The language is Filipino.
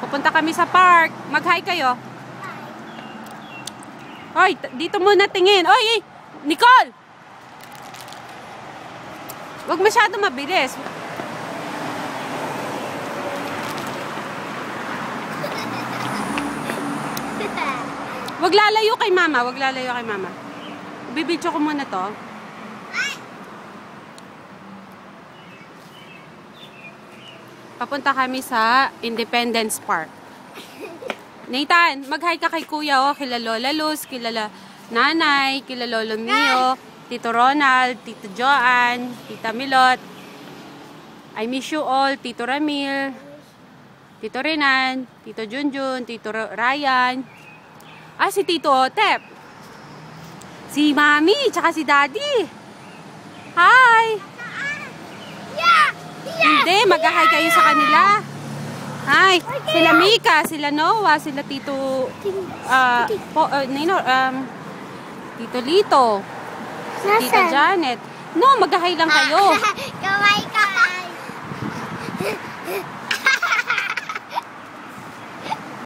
Pupunta kami sa park. Mag-hi kayo. Hoy, dito muna tingin. Oy, Nicole! Huwag masyado mabilis. Huwag lalayo kay mama. Huwag lalayo kay mama. Bibidyo ko muna to. Papunta kami sa Independence Park. Nathan, mag-hi ka kay kuya, oh. Kila Lola Luz, kila nanay, kila Lolo Mio, Tito Ronald, Tito Joanne, Tita Milot. I miss you all, Tito Ramil, Tito Renan, Tito Junjun, Tito Ryan. Ah, si Tito Otep. Si Mami, tsaka si Daddy. Hi! Hindi, mag-hi kayo sa kanila. Hi! Sila Mika, sila Noah, sila Tito Tito Lito, Tita Janet. No, mag-hi lang kayo. Kamay.